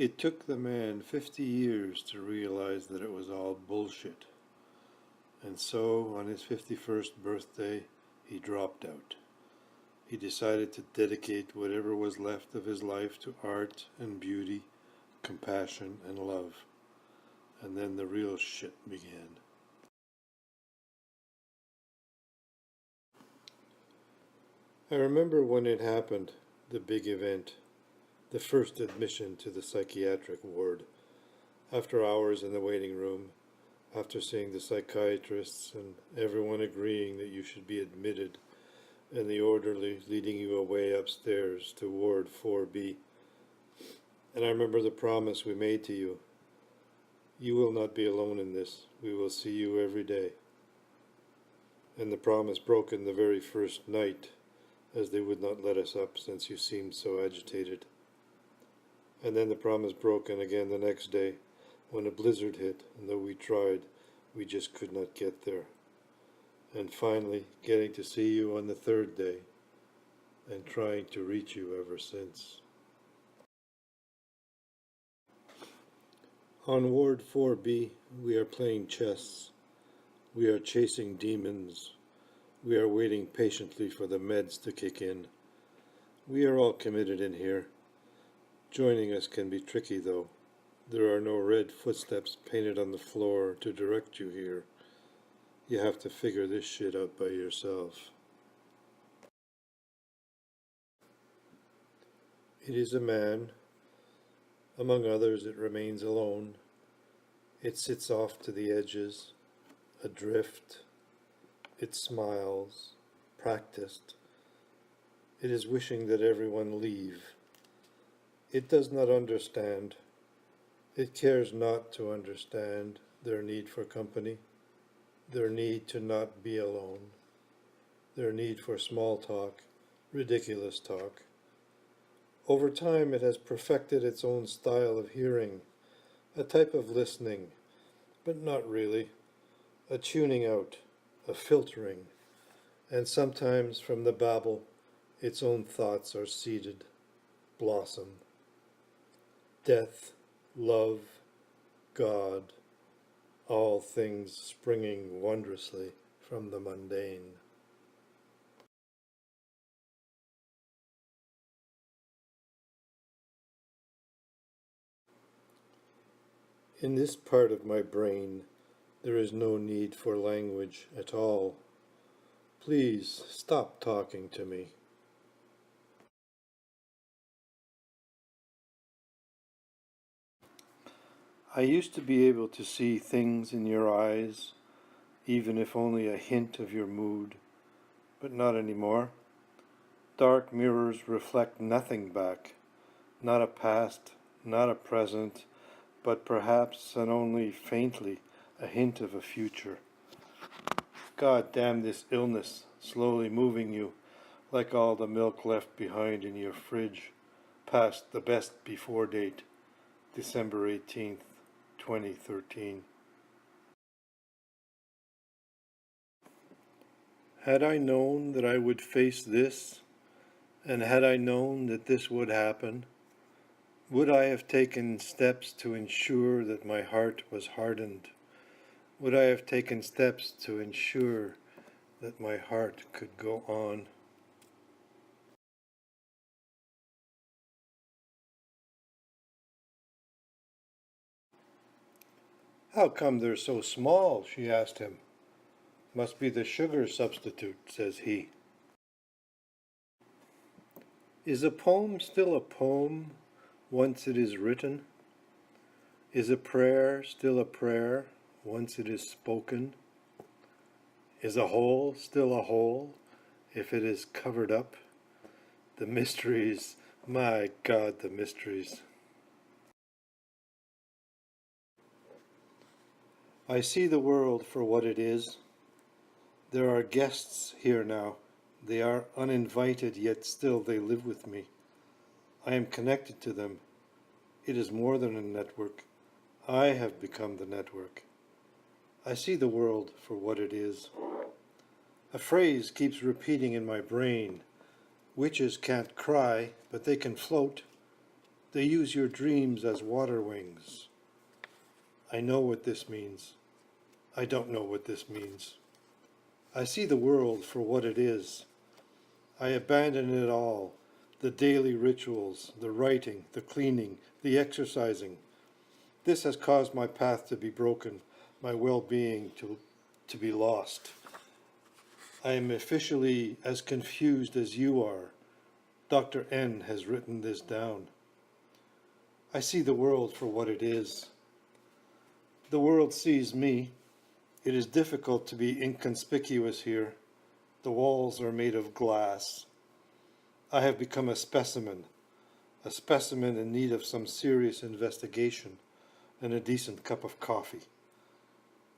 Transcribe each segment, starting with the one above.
It took the man 50 years to realize that it was all bullshit. And so, on his 51st birthday, he dropped out. He decided to dedicate whatever was left of his life to art and beauty, compassion and love. And then the real shit began. I remember when it happened, the big event, the first admission to the psychiatric ward. After hours in the waiting room, after seeing the psychiatrists and everyone agreeing that you should be admitted, and the orderly leading you away upstairs to Ward 4B. And I remember the promise we made to you. You will not be alone in this. We will see you every day. And the promise broken the very first night, as they would not let us up since you seemed so agitated. And then the promise broken again the next day, when a blizzard hit, and though we tried, we just could not get there. And finally, getting to see you on the third day, and trying to reach you ever since. On Ward 4B, we are playing chess. We are chasing demons. We are waiting patiently for the meds to kick in. We are all committed in here. Joining us can be tricky, though. There are no red footsteps painted on the floor to direct you here. You have to figure this shit out by yourself. It is a man. Among others, it remains alone. It sits off to the edges, adrift. It smiles, practiced. It is wishing that everyone leave. It does not understand. It cares not to understand their need for company, their need to not be alone, their need for small talk, ridiculous talk. Over time it has perfected its own style of hearing, a type of listening, but not really, a tuning out, a filtering, and sometimes from the babble its own thoughts are seeded, blossom. Death, love, God, all things springing wondrously from the mundane. In this part of my brain, there is no need for language at all. Please stop talking to me. I used to be able to see things in your eyes, even if only a hint of your mood, but not anymore. Dark mirrors reflect nothing back, not a past, not a present, but perhaps and only faintly a hint of a future. God damn this illness, slowly moving you, like all the milk left behind in your fridge, past the best before date, December 18th, 2013. Had I known that I would face this, and had I known that this would happen, would I have taken steps to ensure that my heart was hardened? Would I have taken steps to ensure that my heart could go on? How come they're so small? She asked him. Must be the sugar substitute, says he. Is a poem still a poem once it is written? Is a prayer still a prayer once it is spoken? Is a hole still a hole if it is covered up? The mysteries, my God, the mysteries. I see the world for what it is. There are guests here now. They are uninvited, yet still they live with me. I am connected to them. It is more than a network. I have become the network. I see the world for what it is. A phrase keeps repeating in my brain. Witches can't cry, but they can float. They use your dreams as water wings. I know what this means. I don't know what this means. I see the world for what it is. I abandon it all, the daily rituals, the writing, the cleaning, the exercising. This has caused my path to be broken, my well-being to be lost. I am officially as confused as you are. Dr. N has written this down. I see the world for what it is. The world sees me. It is difficult to be inconspicuous here. The walls are made of glass. I have become a specimen in need of some serious investigation and a decent cup of coffee.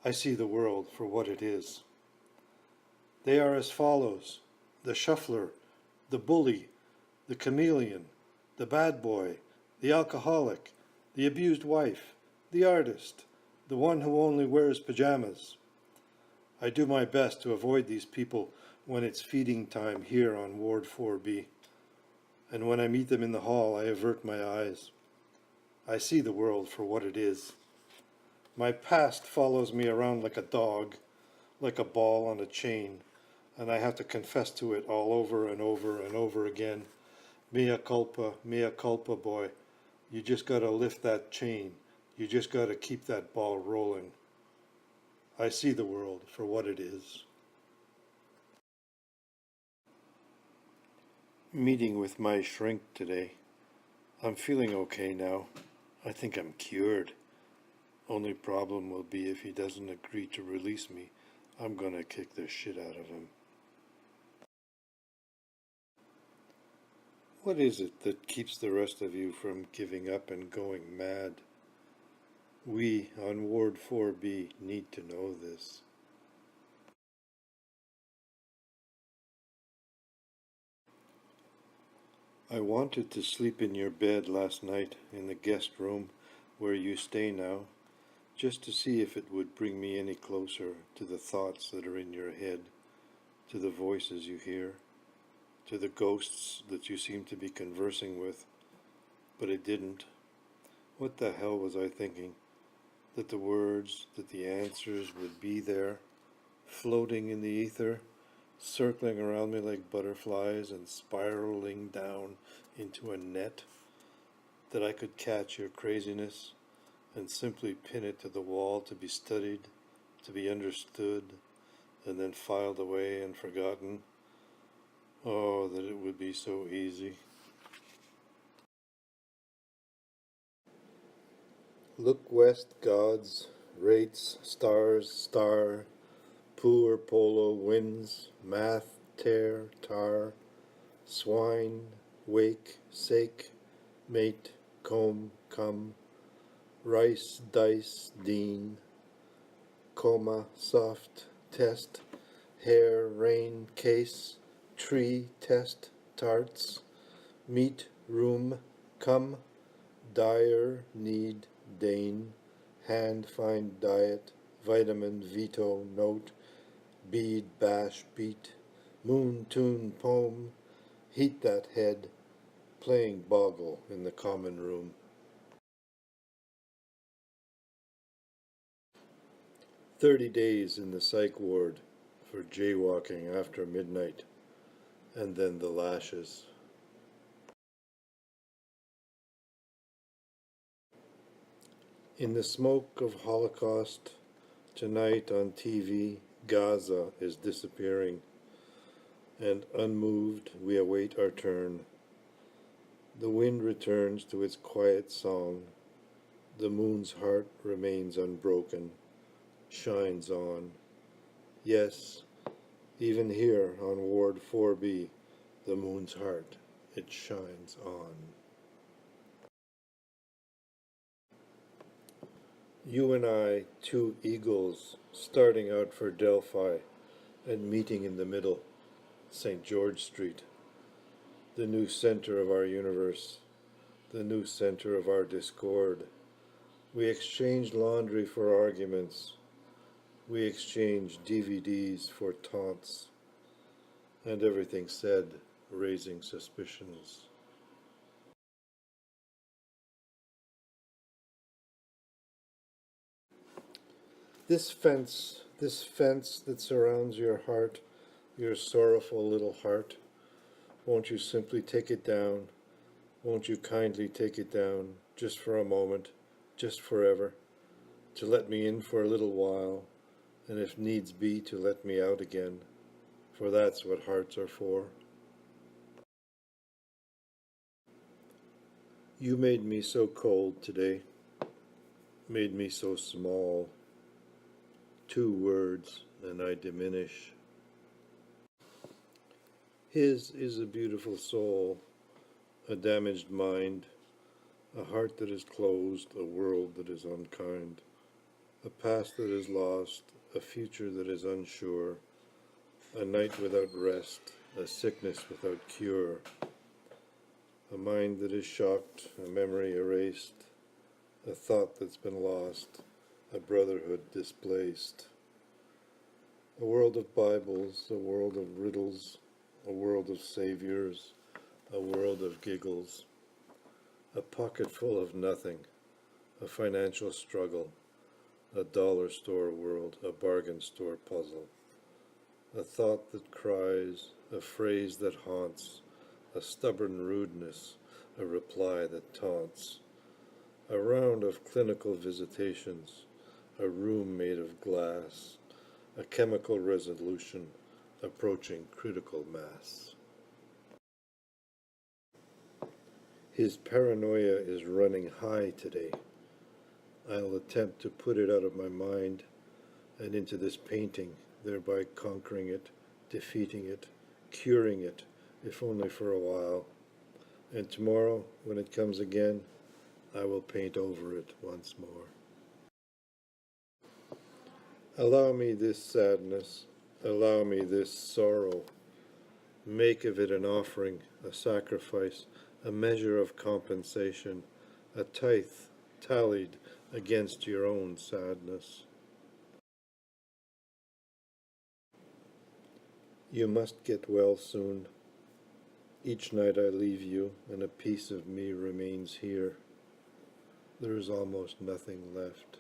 I see the world for what it is. They are as follows: the shuffler, the bully, the chameleon, the bad boy, the alcoholic, the abused wife, the artist, the one who only wears pajamas. I do my best to avoid these people when it's feeding time here on Ward 4B. And when I meet them in the hall, I avert my eyes. I see the world for what it is. My past follows me around like a dog, like a ball on a chain, and I have to confess to it all over and over and over again. Mea culpa, boy. You just gotta lift that chain. You just gotta keep that ball rolling. I see the world for what it is. Meeting with my shrink today. I'm feeling okay now. I think I'm cured. Only problem will be if he doesn't agree to release me, I'm gonna kick the shit out of him. What is it that keeps the rest of you from giving up and going mad? We on Ward 4B need to know this. I wanted to sleep in your bed last night in the guest room where you stay now, just to see if it would bring me any closer to the thoughts that are in your head, to the voices you hear, to the ghosts that you seem to be conversing with, but it didn't. What the hell was I thinking? That the words, that the answers would be there, floating in the ether, circling around me like butterflies and spiraling down into a net, that I could catch your craziness and simply pin it to the wall to be studied, to be understood, and then filed away and forgotten. Oh, that it would be so easy. Look west, gods, rates, stars, star, poor polo, winds, math, tear, tar, swine, wake, sake, mate, comb, come, rice, dice, dean, coma, soft, test, hair, rain, case, tree, test, tarts, meat, room, come, dire, need, dane, hand, find, diet, vitamin, veto, note, bead, bash, beat, moon, tune, poem, heat that head, playing boggle in the common room. 30 days in the psych ward for jaywalking after midnight, and then the lashes. In the smoke of Holocaust, tonight on TV, Gaza is disappearing, and unmoved we await our turn. The wind returns to its quiet song. The moon's heart remains unbroken, shines on. Yes, even here on Ward 4B, the moon's heart, it shines on. You and I, two eagles, starting out for Delphi and meeting in the middle, St. George Street, the new center of our universe, the new center of our discord. We exchanged laundry for arguments. We exchanged DVDs for taunts, and everything said, raising suspicions. This fence that surrounds your heart, your sorrowful little heart, won't you simply take it down? Won't you kindly take it down, just for a moment, just forever, to let me in for a little while, and if needs be, to let me out again, for that's what hearts are for. You made me so cold today, made me so small. 2 words, and I diminish. His is a beautiful soul, a damaged mind, a heart that is closed, a world that is unkind, a past that is lost, a future that is unsure, a night without rest, a sickness without cure, a mind that is shocked, a memory erased, a thought that's been lost, a brotherhood displaced. A world of Bibles, a world of riddles, a world of saviors, a world of giggles, a pocket full of nothing, a financial struggle, a dollar store world, a bargain store puzzle, a thought that cries, a phrase that haunts, a stubborn rudeness, a reply that taunts, a round of clinical visitations, a room made of glass, a chemical resolution approaching critical mass. His paranoia is running high today. I'll attempt to put it out of my mind and into this painting, thereby conquering it, defeating it, curing it, if only for a while. And tomorrow, when it comes again, I will paint over it once more. Allow me this sadness, allow me this sorrow. Make of it an offering, a sacrifice, a measure of compensation, a tithe tallied against your own sadness. You must get well soon. Each night I leave you, and a piece of me remains here. There is almost nothing left.